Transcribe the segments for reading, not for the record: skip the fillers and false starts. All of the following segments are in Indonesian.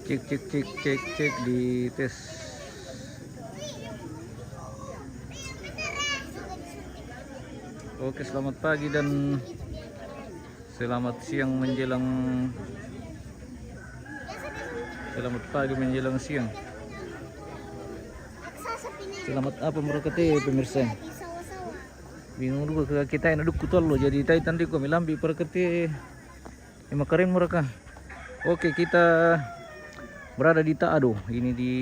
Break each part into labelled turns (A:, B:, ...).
A: Cek di tes. Oke, selamat pagi dan selamat siang menjelang siang. Selamat apa merakati pemirsa. Bingung juga kita yang duduk kutol lo jadi taitan di kami lambi perakati makarin mereka. Oke, kita berada di Taado. Ini di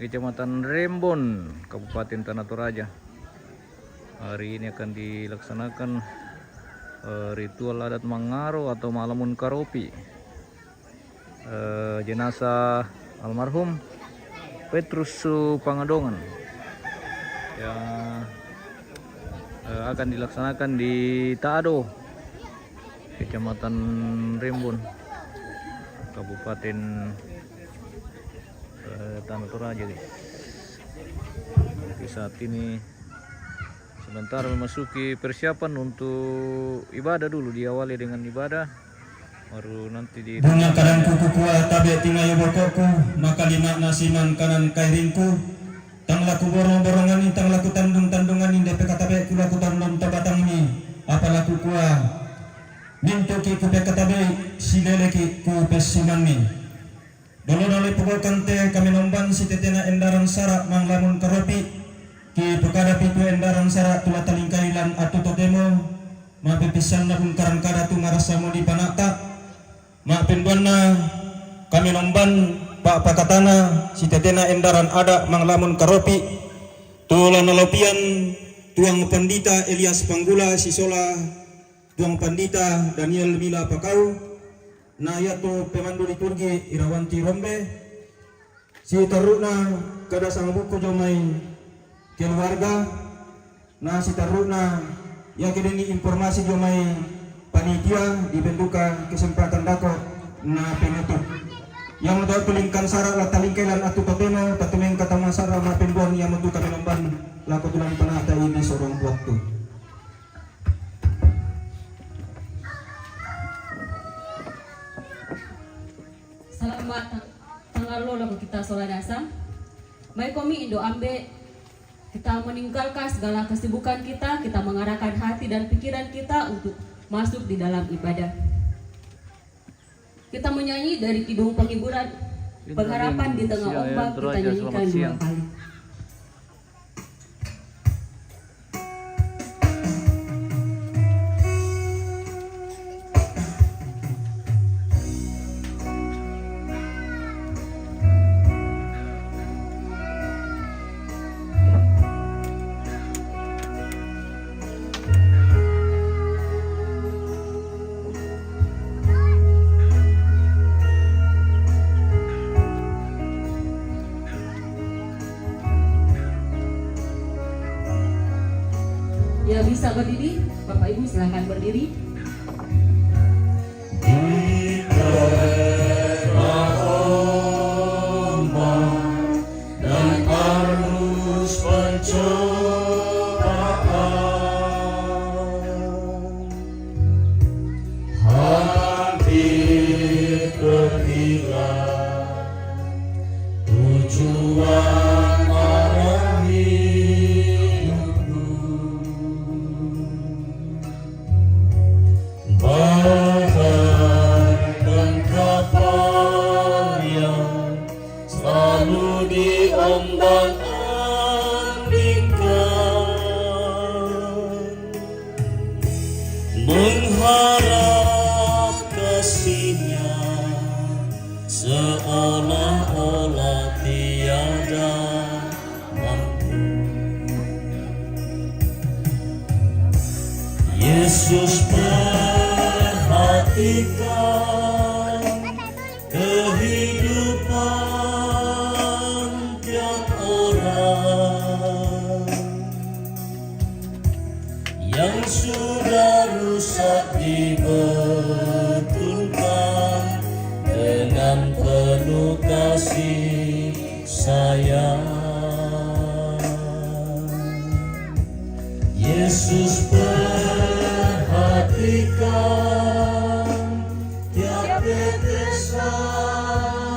A: Kecamatan Rembon, Kabupaten Tanah Toraja. Hari ini akan dilaksanakan ritual adat Mangaro atau Malamun Karopi. Jenazah almarhum Petrus Pangadongan yang akan dilaksanakan di Taado, Kecamatan Rembon, Kabupaten Tanah Toraja, guys. Oke, saat ini sebentar memasuki persiapan untuk ibadah dulu, diawali dengan ibadah baru nanti di
B: bunga kanan kuku kuah tabe tingayo bokoku maka lima nasiman kanan kairinku tang laku borong-borongan ini tang laku tandung-tandungan ini depe katabe ku laku tandung tabatang ini apa laku kuah mintuki ku pe katabe sileleki ku pesiman ini dolo-dolo pukul te kami nomban si tetena endaran sarak manglamun karopi ki pekada pitu endaran sarak tula talingkailan atu totemo mapipisan na kung karangkada tu marasa mo di panata maapinduan kami nomban pak pakatana si tetena endaran ada manglamun karopi tula nalopian tuang pandita Elias Panggula sisola tuang pandita Daniel Mila Pakau na yato pemandu liturgi Irawanti Rombe si taruna kada sang buku jomai keluarga na si taruna yang kini informasi jomai panitia dibentukan kesempatan dako na penutup yang mendapat pelingkan sara la talingkailan atu pateno tatumeng katama sara na penduan yang mentu kami nomban lako tulang panata ini sorong waktu.
C: Selamat tanggal lalu kita sholat asam. Mai komi Indo ambe kita meninggalkan segala kesibukan kita mengarahkan hati dan pikiran kita untuk masuk di dalam ibadah. Kita menyanyi dari kidung penghiburan pengharapan di tengah ombak, kita nyanyikan 2 kali. Ya bisa berdiri, Bapak Ibu silakan berdiri.
B: Dan arus pencobaan hampir terhilang tujuan arah hidupku. Bagaikan kapal yang selalu diombang-ambingkan, mengharap kasihnya seolah-olah tiada mampu. Yesus perhatikan kehidupan tiap orang yang sudah rusak dibetulkan dengan penuh kasih sayang. Yesus perhatikan tiap tetesan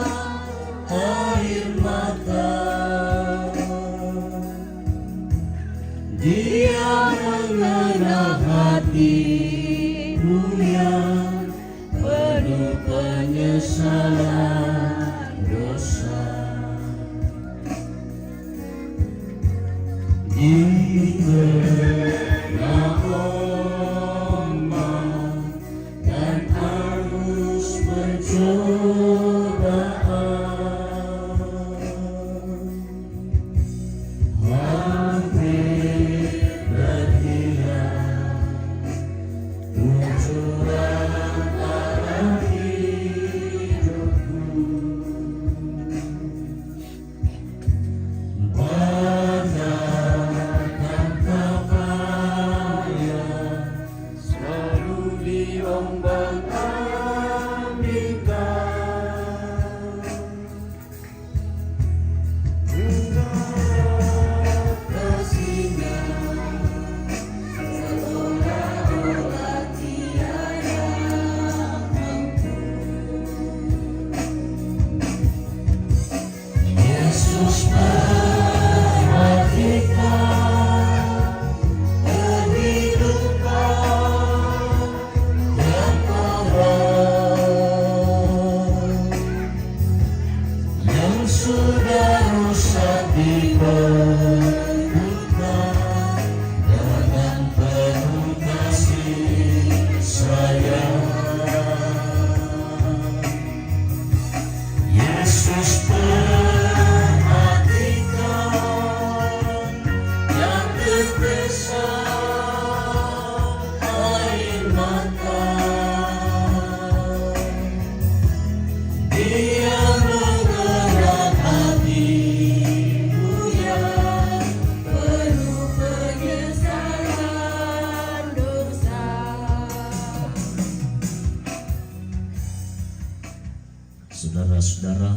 D: Saudara-saudara,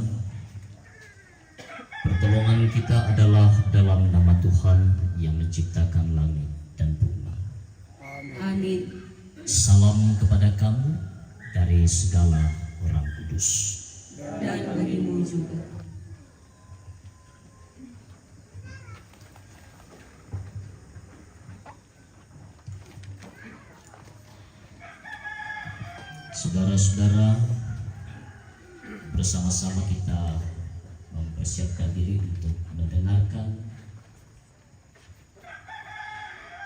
D: pertolongan kita adalah dalam nama Tuhan yang menciptakan langit dan bumi.
C: Amin.
D: Salam kepada kamu dari segala orang kudus.
C: Dan bagimu juga.
D: Saudara-saudara, bersama-sama kita mempersiapkan diri untuk mendengarkan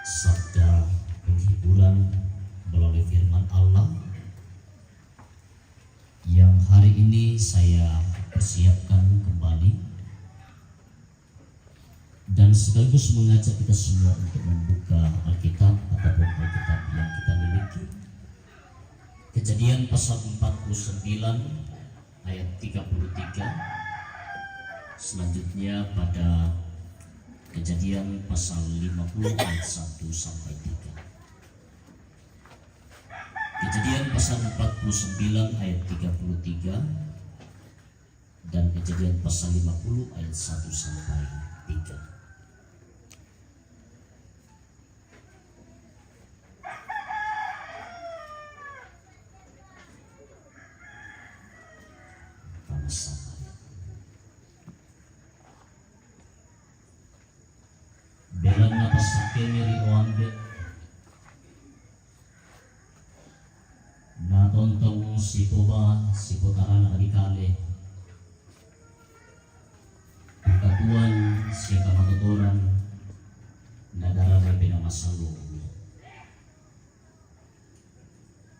D: sabda penghiburan melalui firman Allah yang hari ini saya persiapkan kembali dan sekaligus mengajak kita semua untuk membuka Alkitab ataupun Alkitab yang kita miliki. Kejadian pasal 49 ayat 33, selanjutnya pada Kejadian pasal 50 ayat 1 sampai 3. Kejadian pasal 49 ayat 33 dan Kejadian pasal 50 ayat 1 sampai 3. Belan napas sakene ri oambe na tontong si poba si potaran adikale katuan siya kamatuturan na darabay pinamasalong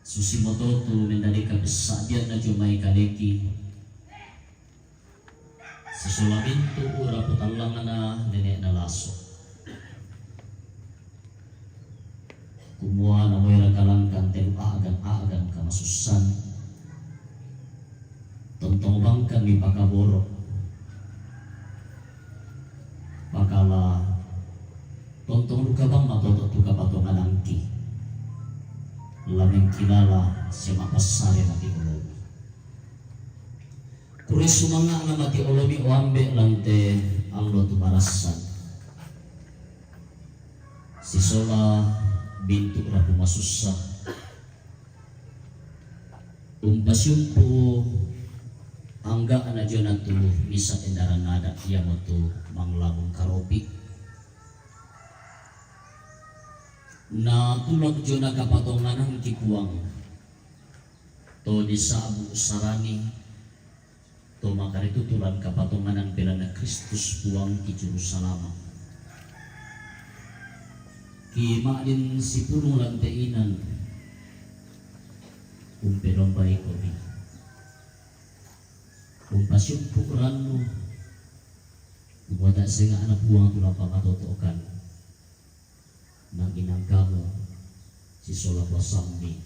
D: susimoto tu mendali kabisadian na jumay kaleki sisulamin tu ura putalangan na nenek na laso kumuha na mo'y ragkalangkan telu aagan kamasusan tontong bangkan mi pakaborok pakala tontong luka bang matoto tu kapatongan angki laming kilala siya mapasari na ti olomi kuri sumanga na mati olomi o ambe lante ang lo tumarasan si sola bintu rabu masusa umpasyum po angga anadyo na to misa endaran nada iya mo to manglamong karobi na tulog dyo na kapatongan ng kipuang to di sa abu sarani to makaritutulan kapatongan ng pila na Kristus puang ki Jerusalem kimain si puno lantainan umperong baik kami umpasyong pukuran mo umwada sa nga anak buwang tulang pangatotokan nang inangka mo si Sola Basamni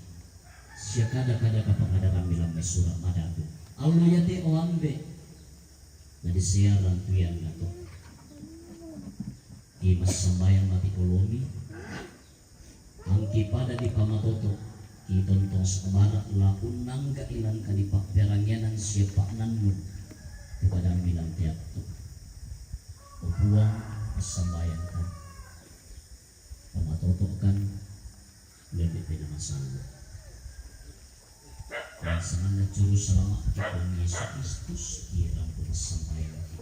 D: Siya kada-kada kapangadaran milang may surat madago. Aulo yate o ambe. Na disiyaran tuyan na to. Di masambayang mati kolomi. Ang kipada di pamatoto. Kitontong sa kamara laun nang kailan kanipak perangyanan siya paknan mo. Kepada milang tiap to. O buang masambayang kan. Pamatoto kan. Lebih pinamasango. Pasangan na juru selamat Tuhan Yesus Kristus kirang sampai lagi.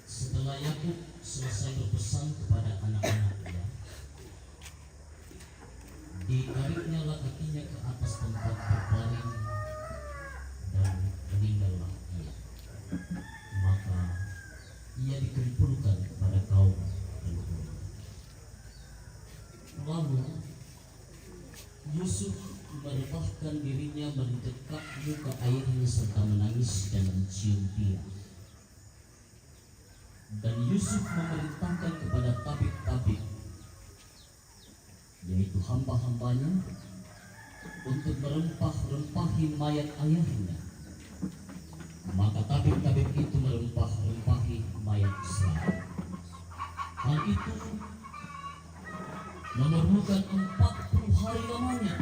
D: Setelah Yakub selesai berpesan kepada anak-anaknya, ditariknya lah kakinya ke atas tempat berbaring dan meninggallah ia. Maka ia dikumpulkan kepada kaum leluhur. Lalu Yusuf merebahkan dirinya mendekap muka ayahnya serta menangis dan mencium dia. Dan Yusuf memerintahkan kepada tabib-tabib, yaitu hamba-hambanya, untuk merempah-rempahi mayat ayahnya. Maka tabib-tabib itu merempah-rempahi mayat Israel. Hal itu memerlukan 40 hari lamanya.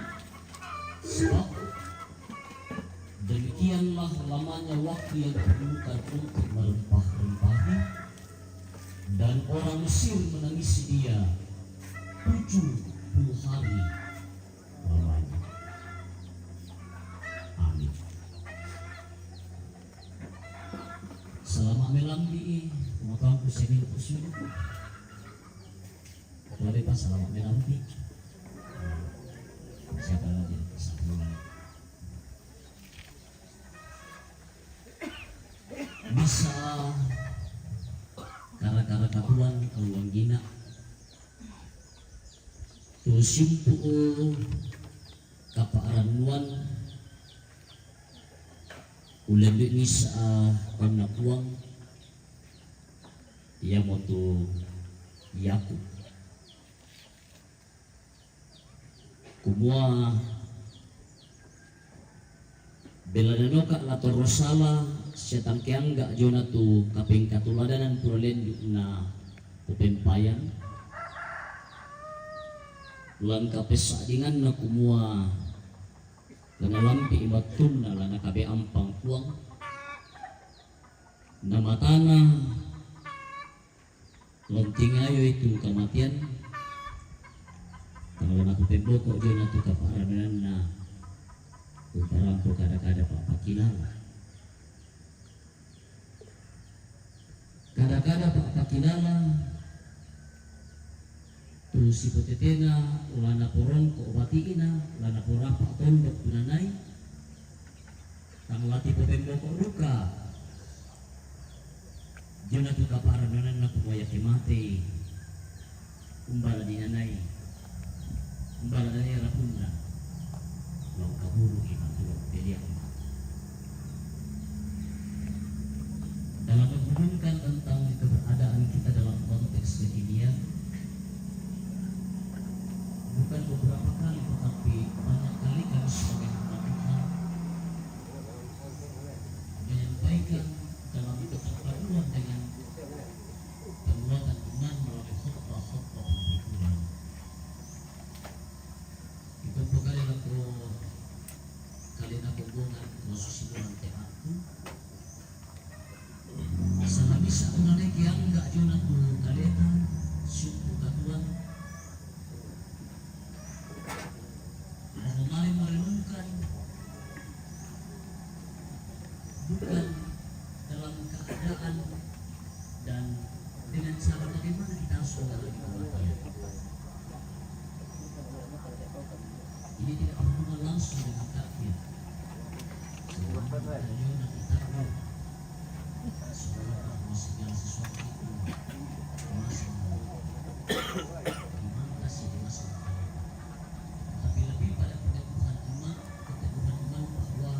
D: Sebab demikianlah lamanya waktu yang diperlukan untuk merempah-rempahi, dan orang Mesir menangisi dia 70 hari lamanya. Amin. Selama melambi pengetahuan kusini usul. Boleh pas selama melambi. Siapa lagi? Satu lagi. Bisa kara-kara katuan aluang gina. Tusimpu kapaaran nuan ulembe ni sa anak uang ia moto Yakub kumua beladanoka lato rosala setang keangga jona tu kaping katuladanan puralen na upempayan lan kapesadingan na kumua lana lampi ibatun na lana kabe ampang kuang na matana lontingayo itu kematian kalau na kupemboko jo na tu kaparanan na uparampo kada-kada pakilala kada-kada pakilala tu si potetena lana poron ko obatiina lana porapa tondok tunanay tangwati popemboko ruka jona tu kaparanan na kumoya kimate umbala dinanay umbala dinanay rapunda law kaburu imatulog pilihan dalam menghubungkan tentang keberadaan kita dalam konteks kekinian. Bukan beberapa kali tetapi banyak kali kami sebagai hamba Tuhan menyampaikan dalam keterpaduan dengan penguatan iman melalui khotbah-khotbah penghiburan. Itu kali aku hubungan kesusilaan aku sama bisa mengenai yang enggak jona ku kalian syukur katuan mari merenungkan bukan dalam keadaan dan dengan cara bagaimana kita harus mengalami kematian. Ini tidak berhubungan langsung dengan kafir. Sebelum kita takut, sebelum segala sesuatu itu masih iman kasih di masa depan. Tapi lebih pada keteguhan iman bahwa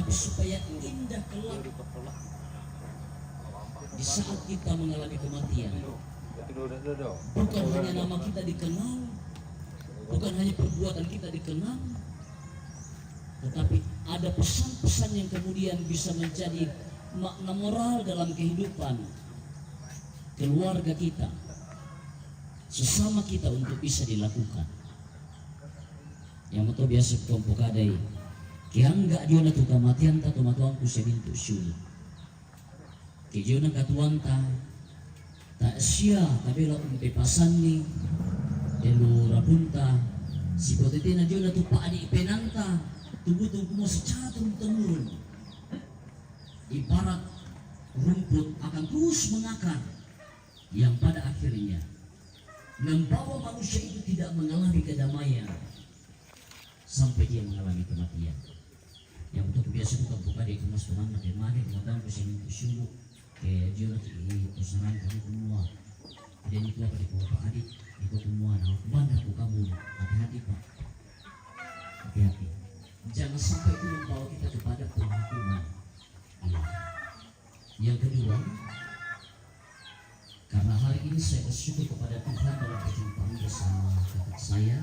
D: tetapi supaya indah kelak di saat kita mengalami kematian. Bukan hanya nama kita dikenal, bukan hanya perbuatan kita dikenal, tetapi ada pesan-pesan yang kemudian bisa menjadi makna moral dalam kehidupan keluarga kita, sesama kita untuk bisa dilakukan. Yang betul biasa kelompok adai, kaya enggak dia na tu kamatian ta tumatuang ku sa bintu syul. Kaya dia na katuan ta siya kabila umti pasan ni delu rapunta si potete na dia na tu paani ipenanta tubutong kumo secara turun-temurun. Ibarat rumput akan terus mengakar yang pada akhirnya membawa manusia itu tidak mengalami kedamaian sampai dia mengalami kematian. Yang betul biasa bukan buka di kemas teman makin makin kemudian kesini sungguh kayak dia nanti usahakan kamu semua. Dan itu apa di bawah adik itu semua. Nah, mana aku kamu hati-hati pak, hati-hati. Jangan sampai itu membawa kita kepada penghukuman. Yang kedua, karena hari ini saya bersyukur kepada Tuhan dalam perjumpaan bersama kakak saya,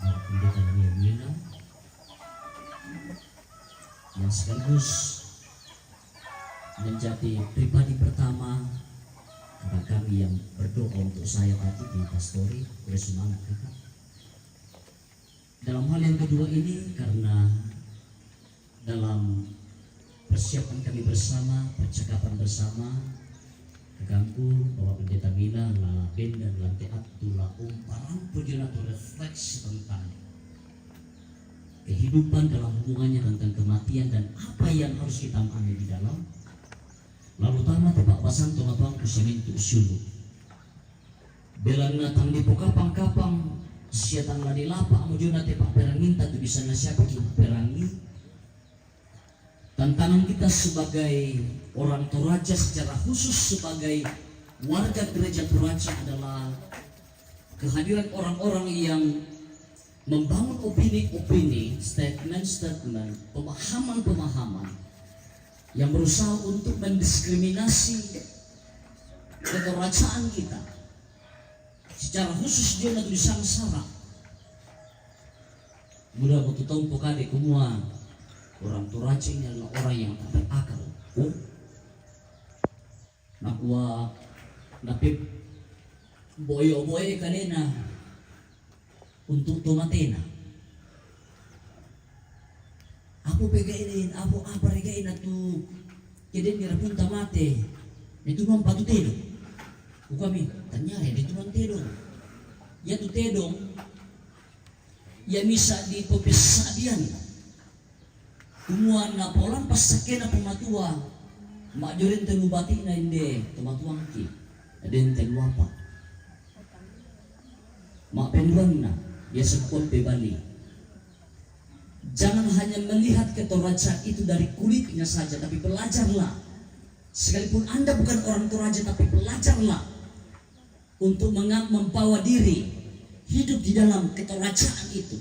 D: Pendeta Daniel Mina, yang sekaligus menjadi pribadi pertama kepada kami yang berdoa untuk saya tadi di pastori. Boleh semangat kakak. Dalam hal yang kedua ini karena dalam persiapan kami bersama, percakapan bersama, kakakku bahwa Pendeta Mina la ben dan lantai atulah umparan pujian atau refleksi tentang kehidupan dalam hubungannya tentang kematian dan apa yang harus kita ambil di dalam. Lalu tama tepak pasan tumatang kusimin tu syulu. Belang natang di pokapang-kapang siatang la dilapa mujuna tepak perangin tu bisa nasyapi perangi. Tantangan kita sebagai orang Toraja secara khusus sebagai warga gereja Toraja adalah kehadiran orang-orang yang membangun opini-opini, statement-statement, pemahaman-pemahaman yang berusaha untuk mendiskriminasi kekerajaan kita. Secara khusus dia nak disangsara. Mudah betul tahu pokade kumua orang Toraja ini adalah orang yang tak berakal. Nakwa napip boyo-boyo kanina untuk tomatena. Aku pegainin, aku apa regain atu jadi nirapun tamate. Itu mang patu tedong. Kami tanya itu mang tedong. Ya tu tedong. Ya misa di pepesabian. Kumuan na polang pasakena pematua. Majorin telu bati na inde tematuang ki. Aden telu apa? Mak penduang na dia sekot bebali. Jangan hanya melihat ketorajaan itu dari kulitnya saja, tapi belajarlah. Sekalipun Anda bukan orang Toraja, tapi belajarlah untuk membawa diri hidup di dalam ketorajaan itu.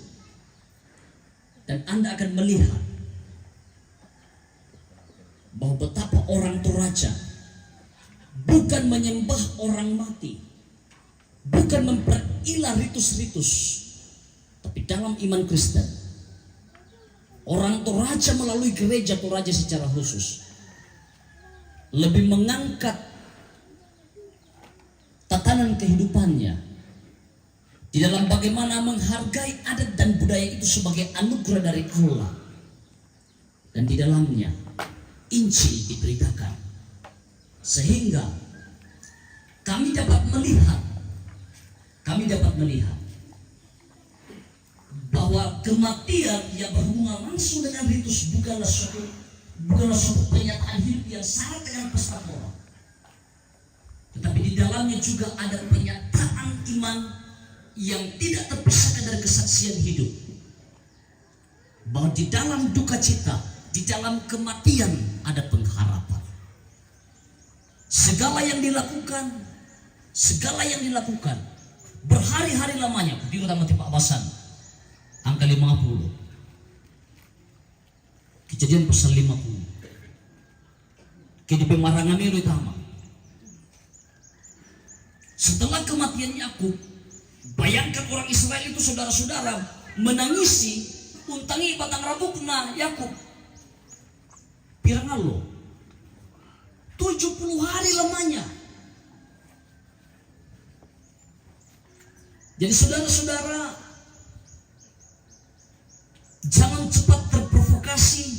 D: Dan Anda akan melihat bahwa betapa orang Toraja bukan menyembah orang mati, bukan memperilah ritus-ritus, tapi dalam iman Kristen orang Toraja melalui gereja Toraja secara khusus lebih mengangkat tatanan kehidupannya di dalam bagaimana menghargai adat dan budaya itu sebagai anugerah dari Allah, dan di dalamnya Injil diberitakan sehingga kami dapat melihat bahwa kematian yang berhubungan langsung dengan ritus bukanlah suatu pernyataan hidup yang syarat dengan pesta pora, tetapi di dalamnya juga ada pernyataan iman yang tidak terpisahkan dari kesaksian hidup, bahwa di dalam duka cita, di dalam kematian ada pengharapan. Segala yang dilakukan berhari-hari lamanya di utama Pak Basan angka 50 Kejadian pasal 50. Kini pemarangan itu utama. Setelah kematian Yakub, bayangkan orang Israel itu saudara-saudara menangisi untangi batang rabukna Yakub. Pirang lo 70 hari lamanya. Jadi saudara-saudara, jangan cepat terprovokasi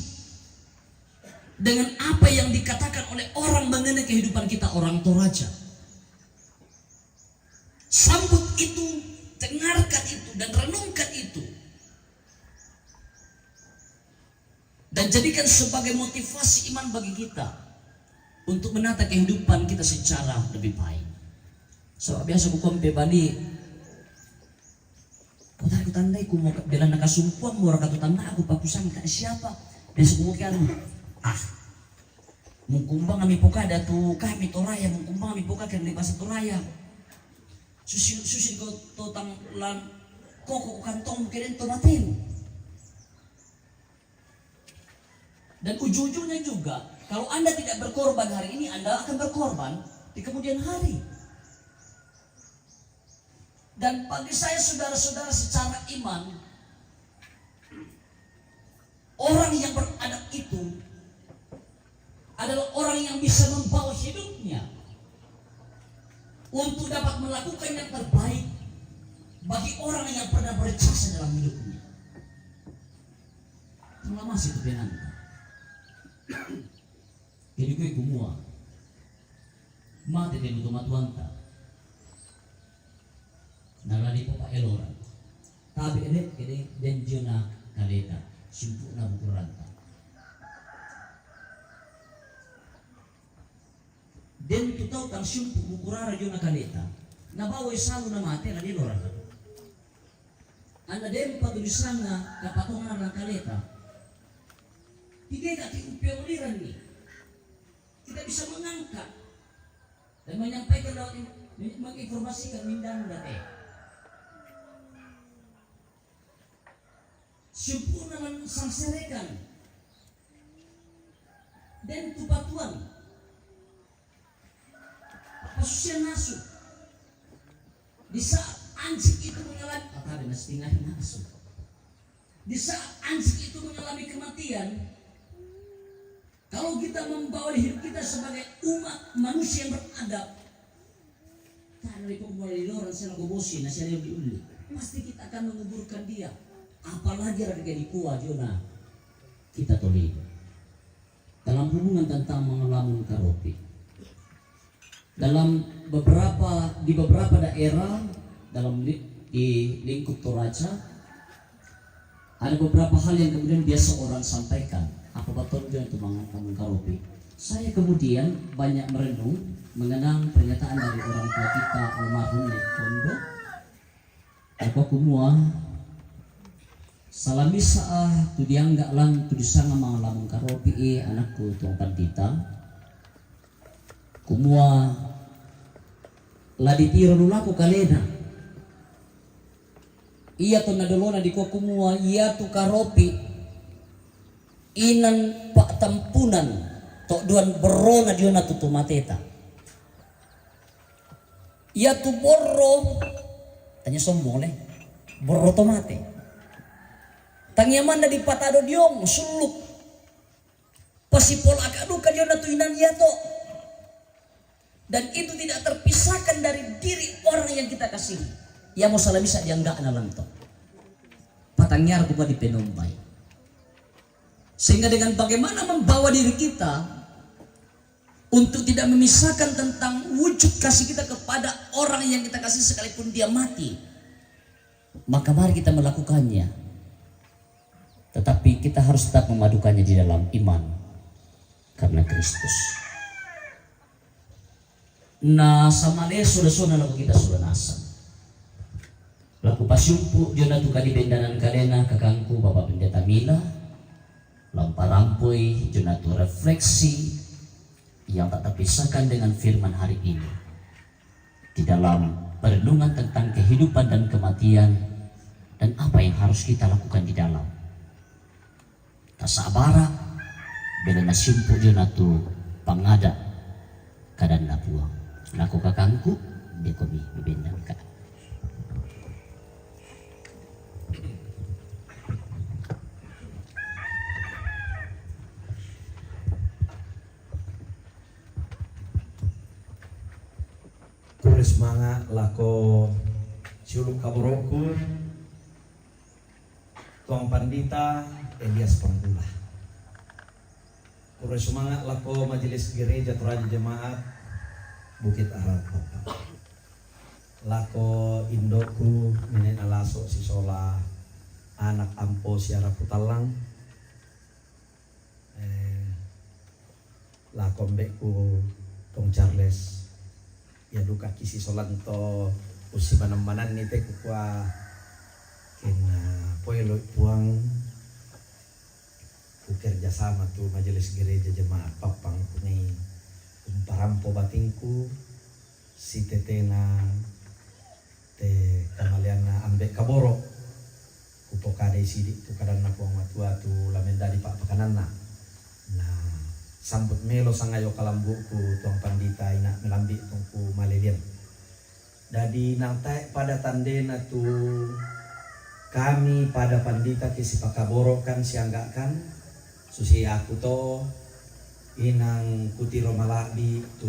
D: dengan apa yang dikatakan oleh orang mengenai kehidupan kita, orang Toraja. Sambut itu, dengarkan itu, dan renungkan itu. Dan jadikan sebagai motivasi iman bagi kita untuk menata kehidupan kita secara lebih baik. So, biasa ku kompe bani. Kau tahu tandai ku mau bela nakasumpuan mau orang tanda aku pakusan ke siapa? Biasa ku mau kian. Mungkumbang kami poka ada tu kami toraya mungkumbang kami poka kan di pasar toraya. Susi kau totang lan koko kantong keren tomatin. Dan ujung-ujungnya juga, kalau Anda tidak berkorban hari ini, Anda akan berkorban di kemudian hari. Dan bagi saya saudara-saudara secara iman, orang yang beradab itu adalah orang yang bisa membawa hidupnya untuk dapat melakukan yang terbaik bagi orang yang pernah berjasa dalam hidupnya. Tengah masih itu penanta. Jadi gue kumua mati di lutu matuanta nalali po pa eloran tabi ini denjo na kaleta simpu na bukuranta den tutaw tang simpu bukurara jo na kaleta nabawa isalu na mati na diloran anda den pagulisan na kapatongan na kaleta. Tiga kaki upioliran nih, kita bisa mengangkat dan menyampaikan menginformasikan Mindanao dati. Sempurna mensangserekan dan tupatuan pasusian nasu di saat anjing itu mengalami apa ada setengah nasu di saat anjing itu mengalami kematian. Kalau kita membawa hidup kita sebagai umat manusia yang beradab, karena mulai orang saya gobosi, nasi ada diuli, pasti kita akan menguburkan dia. Apalagi ada di kuah Jona, kita toli. Dalam hubungan tentang mengelamun karopi, dalam di beberapa daerah dalam di lingkup Toraja, ada beberapa hal yang kemudian biasa orang sampaikan. Apa betul itu mengkaropi? Saya kemudian banyak merenung mengenang pernyataan dari orang tua kita almarhum di Kondo. Aku kumua salami saah tu dianggak lang tu disanga mga mengkaropi anakku tuang pandita. Kumua ladipiro nulaku kalena. Iya tu nadolona di ko kumua iya tu karopi. Inan pak tampunan tok duan berona diona tutu mateta. Ya tu borro tanya sombong leh borro tomate. Tangya mana di patado diong suluk pasipol akaduka diona tu inan ya to. Dan itu tidak terpisahkan dari diri orang yang kita kasih. Ya mau salah bisa dianggap dalam to. Patangnya aku di penombai. Sehingga dengan bagaimana membawa diri kita untuk tidak memisahkan tentang wujud kasih kita kepada orang yang kita kasih sekalipun dia mati, maka mari kita melakukannya. Tetapi kita harus tetap memadukannya di dalam iman karena Kristus. Nah, sama deh sudah lagu kita sudah nasa. Laku pasyumpu dia tu kali bendanan kadena kakangku Bapak Pendeta Mila. Lamparampui junatu refleksi yang tak terpisahkan dengan firman hari ini di dalam perenungan tentang kehidupan dan kematian dan apa yang harus kita lakukan di dalam tasabara bila nasimpu jo na tu pangada kadan na puang. Nako kakangku dia komi bibendang ka.
B: Kuris manga lako siuluk kaboroko Tuang Pandita Elias Panggula. Kuris manga lako Majelis Gereja Toraja Jemaat Bukit Arab Papa. Lako indoku Nenek Alaso Sisola anak ampo siara Putalang. Lako mbekku Tong Charles ya duka kisi solanto usi manamanan ni te kukwa kena poelo puang ukerja sama tu Majelis Gereja Jemaat Papang kunai umparampo batingku si tetena te kamaliana ambek kaboro kupokade sidik tu kadana puang matua tu lamenda di pak pakanana nah sambut melo sangayo kalambuku Tuang Pandita ina melambi tungku malelian. Dadi nantai pada tandena tu kami pada Pandita kisi pakaboro kan sianggakan susi aku to inang kutiro malabi tu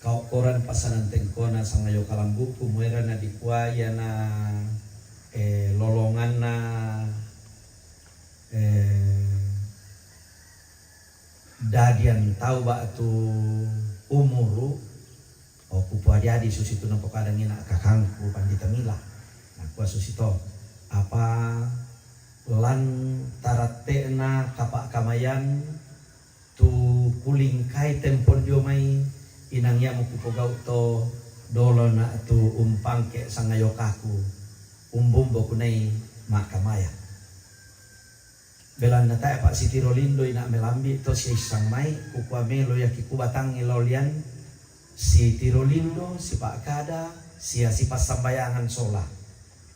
B: kau koran pasanan tengkona sangayo kalambuku muera na dikuaya na lolongan na dadian tahu batu umuru kupu adi susito nang pokadang ina kakangku Pandita Mila nah kuah susito apa lan taratena kapak kamayan tu kuling kai tempon jomai inang ya mukupogau to dolo na tu umpang ke sangayokaku umbumbo kunai mak kamaya belan na tayo Pak Siti Rolindo ina melambi to si isang may kukwa melo ya kikubatang ilolian si Tirolindo si Pak Kada si pasambayangan sola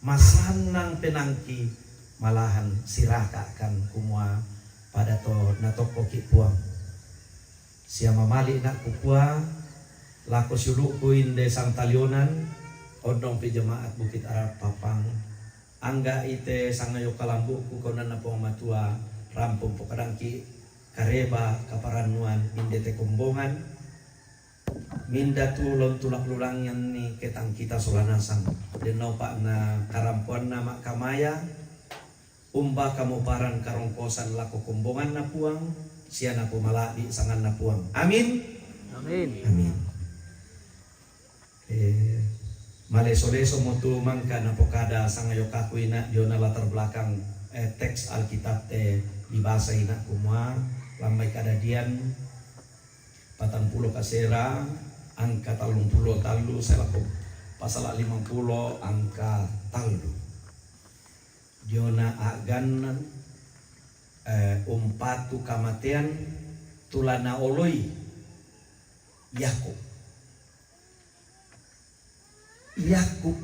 B: masanang penangki malahan siraka kan kumwa pada to na toko kipuang siya mamali na kukwa lako suluku inde sang talionan odong pi jemaat Bukit Arab Papang angga ite sangayo kalambuku konan na po matua rampung po kadangki kareba kaparanuan indete kumbongan minda tulong tulak lulang yang ni ketang kita solanasang denau pak na karampuan na makamaya umba kamu paran karongkosan lako kumbongan na puang siya na pumaladi sangan na puang amin
A: Amin.
B: amin maleso-leso motu mangka na pokada sangayo kakuina dio na latar belakang teks Alkitab di bahasa ina kumwa lambai kadadian 40 kasera angka 30 talu selaku pasal 50 angka talu dio na agan umpatu kamatean tulana oloi Yakub Yakub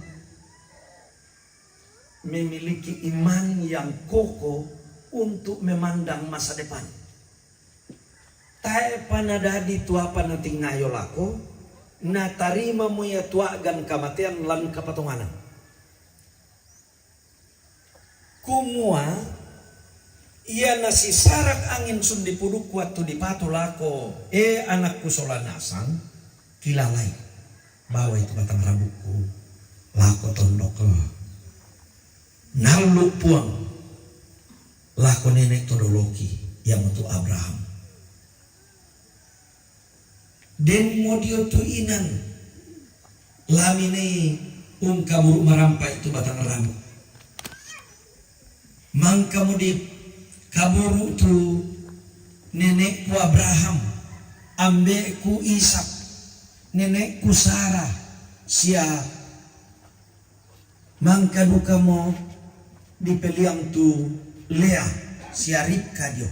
B: memiliki iman yang kokoh untuk memandang masa depan. Tae panadadi tua panating ngayo lako na tarima mo ya tua gan kamatian lan kapatunganan. Kumua ia nasi sarak angin sundi puduk waktu di patu lako anakku solanasang kilalai. Bawa itu batang rambutku lako tondok nalu puang lako nenek todoloki yang untuk Abraham den modio tu inan lamine kaburu marampai itu batang rambut mang kamu di kaburu tu nenekku Abraham ambeku Ishak nenekku Sarah sia mangkadu kamu dipeliang tu Lea sia Ribka dio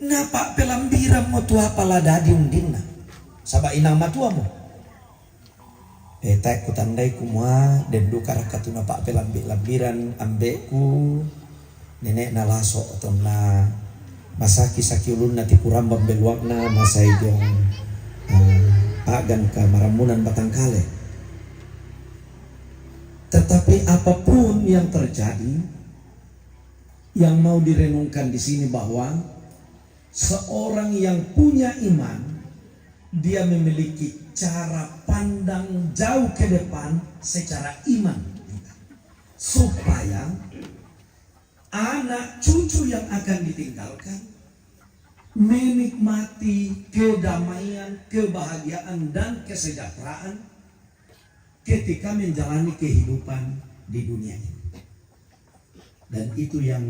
B: napa pelambiram mo tua pala dadi undinna saba inang matua mo tak kutandai kumua den dukar katuna pak pelambiran ambeku nenek na laso atau na masaki-saki ulun na tikurambang beluak na masay jong agan ka maramunan Batangkale. Tetapi apapun yang terjadi, yang mau direnungkan di sini bahwa seorang yang punya iman, dia memiliki cara pandang jauh ke depan secara iman, supaya anak cucu yang akan ditinggalkan menikmati kedamaian, kebahagiaan, dan kesejahteraan ketika menjalani kehidupan di dunia ini. Dan itu yang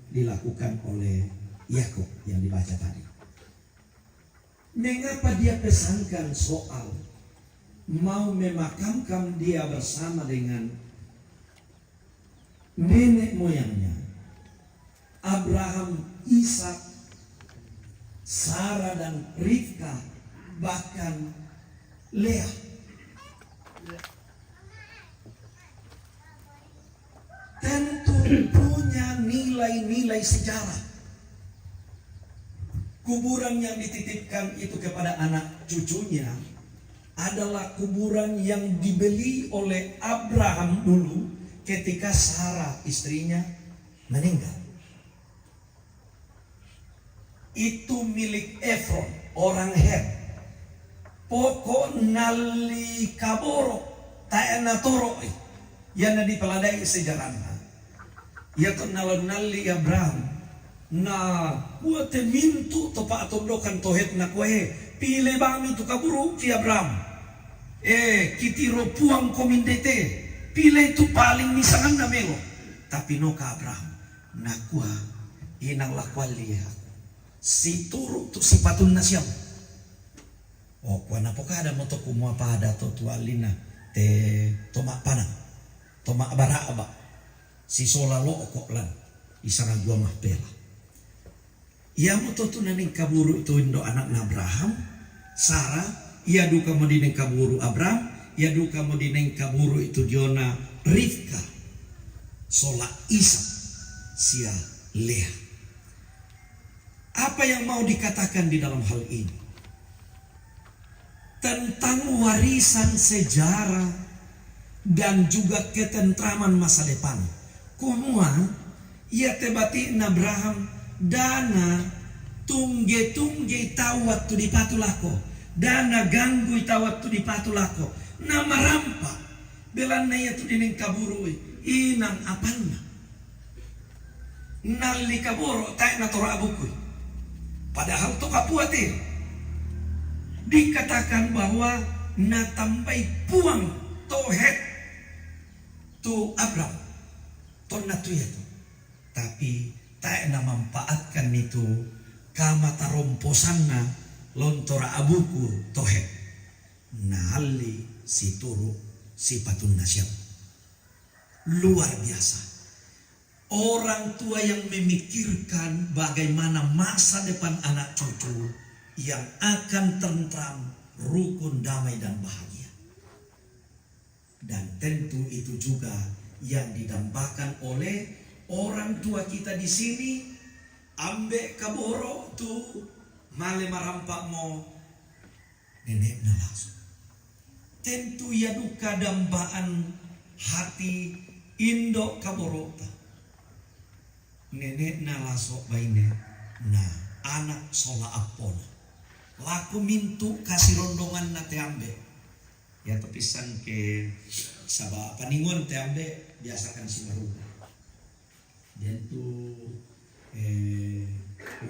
B: dilakukan oleh Yakub yang dibaca tadi. Mengapa dia pesankan soal mau memakamkan dia bersama dengan nenek moyangnya, Abraham, Ishak, Sarah dan Rivka, bahkan Lea. Tentu punya nilai-nilai sejarah. Kuburan yang dititipkan itu kepada anak cucunya adalah kuburan yang dibeli oleh Abraham dulu ketika Sarah istrinya meninggal. Itu milik Efron, orang Het. Pokok nali kaboro taena toro yang di peladai sejarahnya. Ya to nali Abraham. Na buat mintu topa atondokan tohet na kue pile bami tu kaburu ki Abraham. Kitiro puang komindete pile itu paling misangan na melo. Tapi no ka Abraham. Na kuah inang lakwal lihat. Si turu tu si patun na siyam. O kuana po kada mo to kumua pada to tualina te tomak panang. Tomak bara-aba. Si solalo kok lan isang gua mahpela. Ia mo to tunaning kaburu itu indo anak na Abraham, Sarah, ia duka mo dineng kaburu Abraham, ia duka mo dineng kaburu itu Diona Rivka. Sola Ishak, sia Lea. Apa yang mau dikatakan di dalam hal ini? Tentang warisan sejarah dan juga ketentraman masa depan. Kumua, ia tebati Abraham dana tungge-tungge tawat tu di patulako. Dana ganggu tawat tu di patulako. Nama rampa. Belan na ia tu dineng kaburu inang apanna. Nali kaboro tayo na tora abukui. Padahal to kapuatin dikatakan bahwa natambai puang tohet tu Abraham ton natuyatu, tapi tak na manfaatkan itu kama taromposanna lontora abuku tohet nali si turu si patun nasyam. Luar biasa. Orang tua yang memikirkan bagaimana masa depan anak cucu yang akan tentram, rukun, damai, dan bahagia. Dan tentu itu juga yang didambakan oleh orang tua kita di sini. Ambe kaboro tu male marampak mo nenek na langsung. Tentu ya duka dambaan hati indo kaboro ta. Nenek na lasok baine na anak sola apon laku mintu kasih rondongan na teambe ya tepisan ke sabah paningon teambe biasakan si maruga dan tu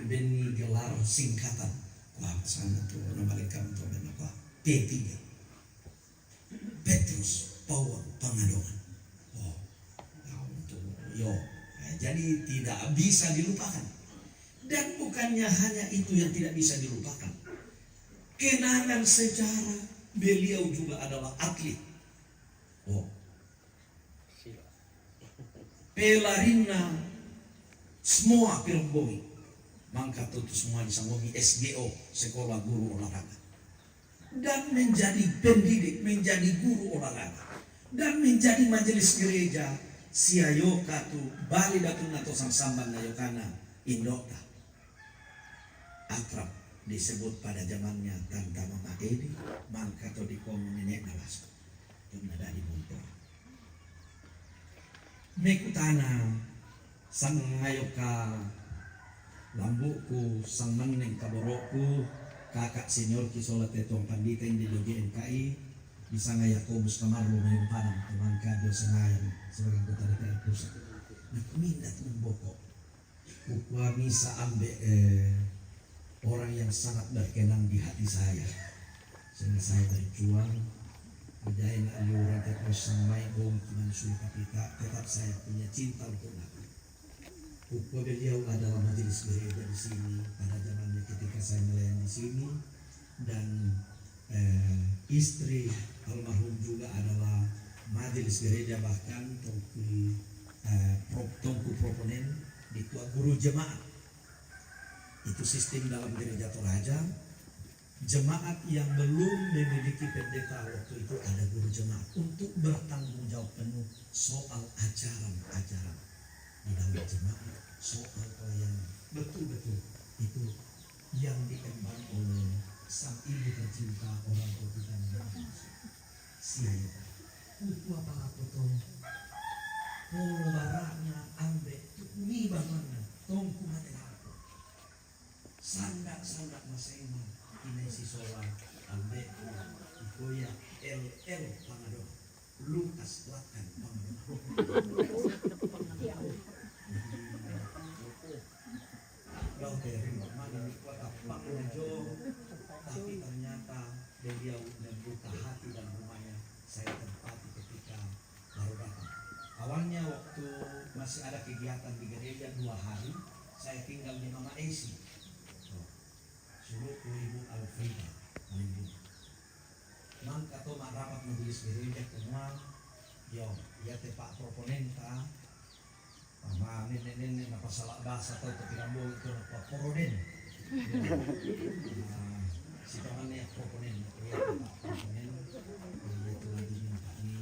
B: beni gelar singkatan wah sana tu nambalikan tu apa P3 Petrus Paul Pangadongan yo. Jadi tidak bisa dilupakan. Dan bukannya hanya itu yang tidak bisa dilupakan. Kenangan sejarah beliau juga adalah atlet. Pelarina semua pironggomi. Mangka tutu semua disanggomi SGO, sekolah guru olahraga. Dan menjadi pendidik, menjadi guru olahraga. Dan menjadi majelis gereja siayo katu bali datun nato samsamban na yokana indota akrab disebut pada zamannya Tanta Mama Edi mangkato di kom nenek nawas yung nada di bunto mekutana sang ngayoka lambuku sang meneng kaborokku kakak senior kisolat etong pandita yang di GNKI bisa ngayakobus kamarlo ngayong panang tumangka do sengayan sebagai anggota DPR pusat mindat membokok ukwa bisa ambil orang yang sangat berkenan di hati saya sehingga saya berjuang berjalan aliuran terus sampai bom cuman sulit kita tetap saya punya cinta untuk Nabi. Ukwa beliau adalah majelis gereja di sini pada zamannya ketika saya melayani di sini dan istri almarhum juga adalah majelis gereja bahkan tongku proponen di tua guru jemaat. Itu sistem dalam gereja Toraja. Jemaat yang belum memiliki pendeta waktu itu ada guru jemaat untuk bertanggung jawab penuh soal ajaran-ajaran di dalam jemaat, soal pelayanan. Betul-betul itu yang diemban oleh sang ibu tercinta orang tua kita siapa? Itu apa tuh? Oh barangnya ambek mi bagaimana? Tongku mati aku. Sandak masema ini si sola ambek itu ya LL pangado Lukas lakan pangado. Kau terima mana ni kota pangado. Tapi ternyata beliau membuka hati dan rumahnya saya tempati ketika baru datang. Awalnya waktu masih ada kegiatan di gereja 2 hari, saya tinggal di Mama Esi. Suruhku Ibu Alfrida, Ibu. Mangka to rapat majelis gereja semua, yo, ya tepak proponenta, sama nenek-nenek apa salah bahasa atau kepirambo itu apa poroden. Si tangannya proponen, ya Pak proponen, itu lagi minta ini,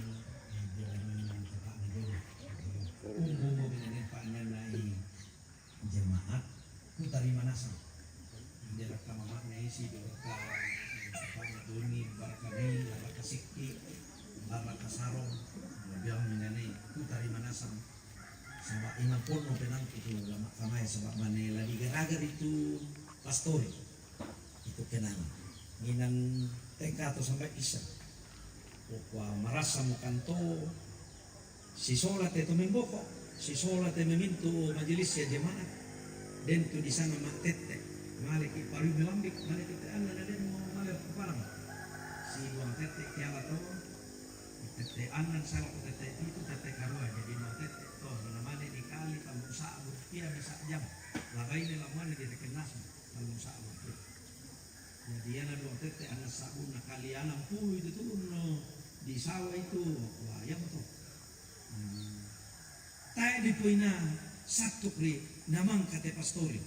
B: dia memang Pak Negeri. Umum dengan Paknya naik jemaat, ku terima nasa. Dia rekam maknya isi, dia rekam Paknya Doni, Barakani, Baraka Sikti, Baraka Sarong, bilang mengenai ku terima nasa. Sebab imam pun mau penang itu lama kamai sebab mana lagi geragar itu pastori itu kenal. Minan TK atau sampai isya. Pokoknya merasa mukanto si sholat itu membokok, si sholat itu memintu majelis ya jemaat. Dan tu di sana mak tete, malik paling melambik, malik tete anak dan mau malik kepalang. Si buang tete kiamat tu, tete anak salah tete itu tete karua jadi mau tete. Toh mana dikali kamu sabut dia bisa jam. Lagai ni lawan dia terkenas kamu sabut. Jadi anak dua tete anak sabun nakali anak puluh itu turun di sawah itu wah ya betul. Tai di puina satu kri namang kate pastori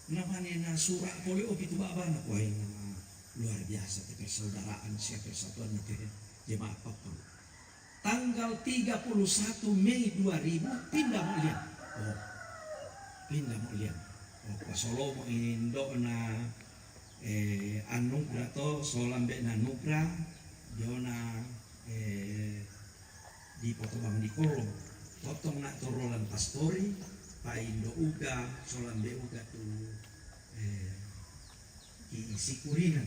B: namanya na surat polio itu baba nak wah nama luar biasa persaudaraan siapa persatuan itu jemaat Papua. Tanggal 31 Mei 2000 pindah mulia. Oh pindah mulia. Oh pas Solo mau indo na anugrah to solambe na nugrah jona di potong di kolong potong nak torolan pastori paindo uga solambe uga tu isi kurinan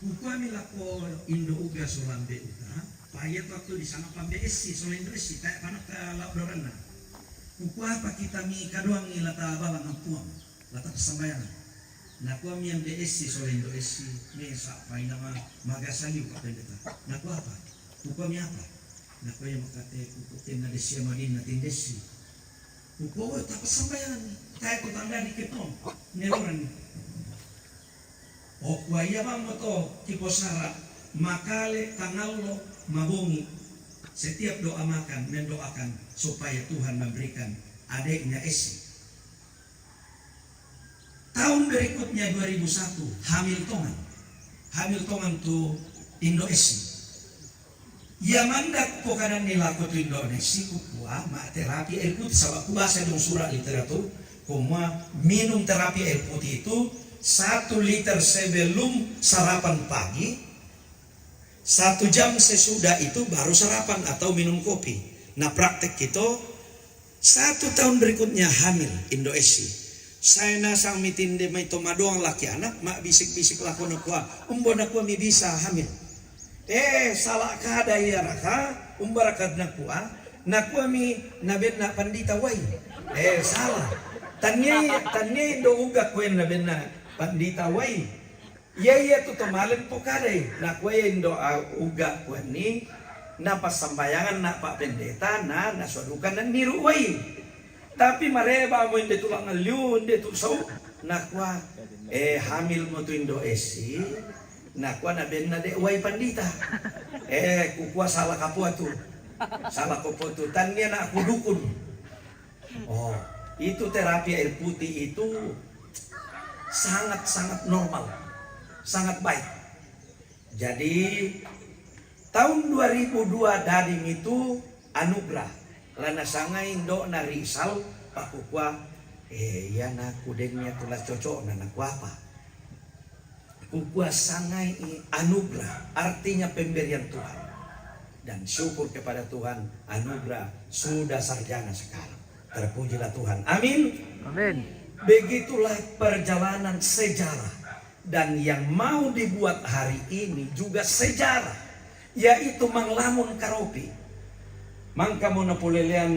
B: ukami lako indo uga solambe uga payat waktu di sana pambesi solambe esi kayak panak labrana ukwa apa kita mi kadoang ilata balang ampuang lata kesambayangan. Naku kami yang DSC soalnya DSC mesa paling nama magasali uka pendeta. Naku apa? Kami apa? Naku yang makate kukutin na desya manin natin DSC. Kuko tak kesampaian kaya ko tanda di ketong neloran. O kuaya bang mo to tipo sara makale tangalo mabungi. Setiap doa makan mendoakan supaya Tuhan memberikan adiknya Esi. Tahun berikutnya 2001 Hamilton tuh Indo Esi Yamandak po kanan nila ko to Indonesia kukuha ma terapi air putih sama kuasa dong surat literatur kuma minum terapi air putih itu 1 liter sebelum sarapan pagi, 1 jam sesudah itu baru sarapan atau minum kopi. Nah praktek itu 1 tahun berikutnya hamil Indonesia. Saya nasang mitinde may tumadoang laki anak mak bisik-bisik lako na kuha umbo na kuha mi bisa hamil. Salah kada ya raka umbarakad na kuha mi naben na pandita way. Salah. Tanya do uga kuen naben na pandita way. Iya tu tomalan po kada na kuha do uga kuen ni na pasambayangan na pak pendeta na naswadukan na niru way. Tapi mareba mo hindi tulang aliw, hindi tu so nakwa hamil mo tu Indo esi nakwa na ben na de way pandita kukwa salah kapua tu salah kapua tu tanya na aku dukun. Oh itu terapi air putih itu sangat normal, sangat baik. Jadi tahun 2002 dading itu anugerah lana sangai do na risal pakukwa ya na kudengnya tulas cocok na apa kukwa sangai anugerah artinya pemberian Tuhan dan syukur kepada Tuhan anugerah sudah sarjana sekarang terpujilah Tuhan amin
A: Amin.
B: Begitulah perjalanan sejarah dan yang mau dibuat hari ini juga sejarah yaitu Manglamun Karopi. Mangka mo na pulilian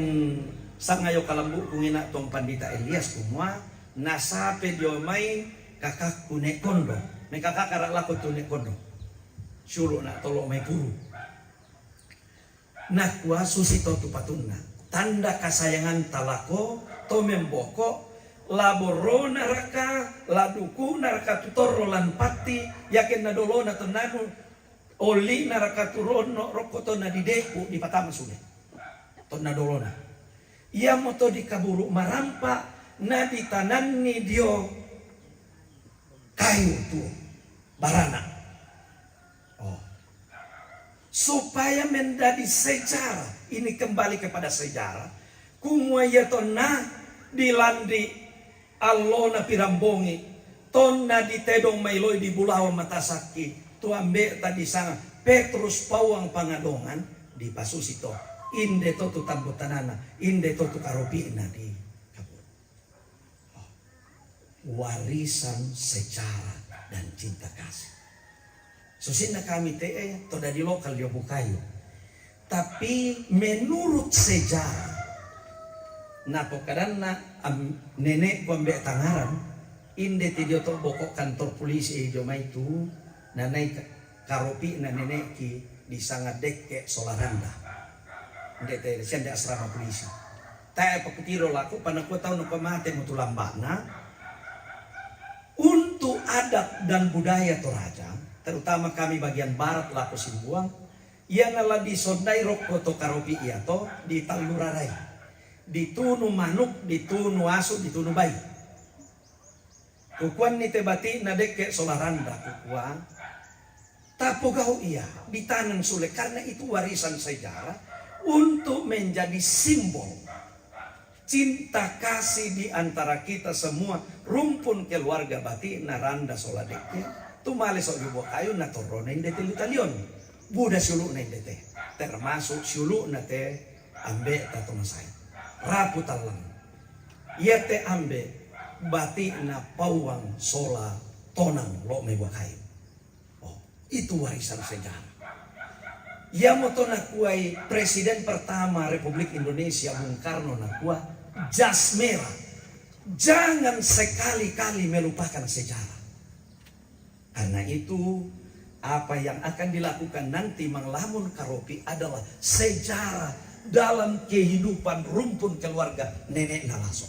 B: sangayo kalambu kung ina tong Pandita Elias kumwa nasape dio may kakak kune kondo may kakak karalako tune kondo syuro na tolo may puru nakwa susito tu patunna tanda kasayangan talako to memboko laboro naraka laduku naraka tutoro lan pati yakin na dolo na tenanu oli naraka turono rokoto na dideku di patama sudah tonna dolona ia moto dikaburu marampa na ditanani dio kayu tu barana supaya menjadi sejarah ini kembali kepada sejarah kumaya tonna dilandi allona pirambongi tonna ditedong mailoi di bulawa matasaki tu ambe tadi sang Petrus pawang pangadongan di pasusito inde totu tambutanana inde totu karopina di kabur. Warisan sejarah dan cinta kasih susina kami to dari lokal yo bukayo tapi menurut sejarah napo kadanna nenek ko ambe tangaran inde tidio to bokok kantor polisi jo maitu nanai karopi na nenek ki di sangat dekke Solaranda ndete sende asrama polisi tae pakutiro laku panaku tahu no pamate mutu lambana untuk adat dan budaya Toraja terutama kami bagian barat laku Simbuang yang ala di sondai roko to karopi iya to di talurarai ditunu manuk ditunu asu ditunu bayi kukuan ni tebati na dekke Solaranda kukuan tapogau iya di tangan sule karena itu warisan sejarah untuk menjadi simbol cinta kasih di antara kita semua rumpun keluarga bati naranda soladeke tumale so yubo kayu na torone indete litalion buda sulu na indete termasuk sulu na te ambe tato masai rapu talang yete ambe bati na pawang sola tonang lo mewa kayu itu warisan sejarah. Yang moto nakuai presiden pertama Republik Indonesia Bung Karno nakua jas merah. Jangan sekali-kali melupakan sejarah. Karena itu apa yang akan dilakukan nanti Manglamun Karopi adalah sejarah dalam kehidupan rumpun keluarga nenek Nalaso.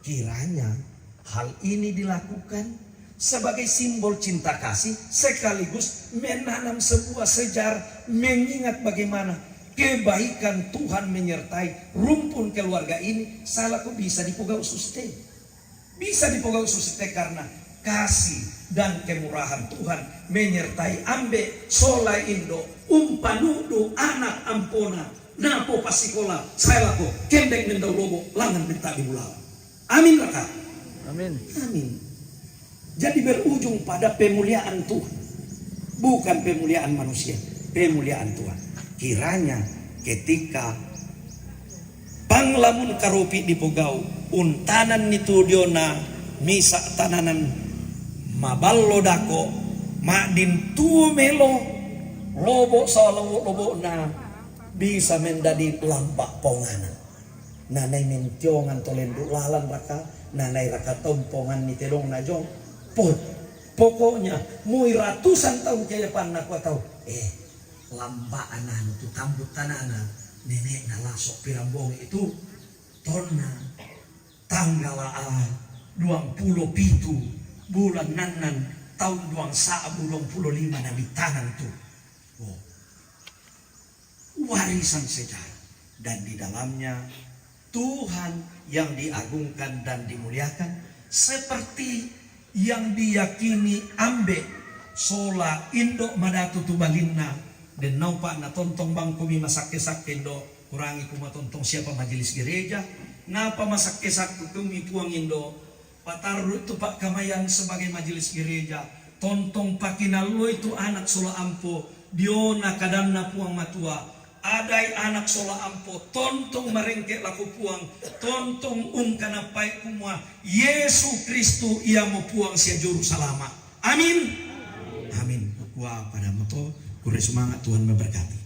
B: Kiranya hal ini dilakukan sebagai simbol cinta kasih sekaligus menanam sebuah sejarah mengingat bagaimana kebaikan Tuhan menyertai rumpun keluarga ini. Salahku bisa dipogau suste karena
E: kasih dan kemurahan Tuhan menyertai ambe sola indo umpanudu anak ampona napo pasikola saya lako kendek mendau lobo langan minta dibulala. Amin raka.
A: Amin.
E: Amin. Jadi berujung pada pemuliaan Tuhan, bukan pemuliaan manusia, pemuliaan Tuhan. Kiranya ketika panglamun karopi di Pogau untanan nitu diona misa tananan maballo dako madin tuo melo lobo solo lobo na bisa menjadi lambak ponganan. Nanay mentiongan tolendu lalan raka, nanay raka tompongan ni telong na jong pot. Pokoknya muy ratusan tahun kaya pan na ko tahu. Lambaan na tu tambut tanana nenek na lasok pirambong itu tonna tanggal 27 bulan nanan tahun 2025 na bitanan tu. Oh. Warisan sejarah dan di dalamnya Tuhan yang diagungkan dan dimuliakan seperti yang diyakini ambe sola indo madatu tubalinna dan naupa na tontong bangkumi masake-sake indo kurangi kuma tontong siapa majelis gereja napa masake-sake kumi puang indo pataru itu pak kamayan sebagai majelis gereja tontong pakinalo itu anak sola ampo diona kadanna puang matua adai anak sola ampo tontong merengke laku puang tontong ungkana pai kumua Yesus Kristus ia mau puang sia juru salama. Amin. Amin. Pada moto kure semangat Tuhan memberkati.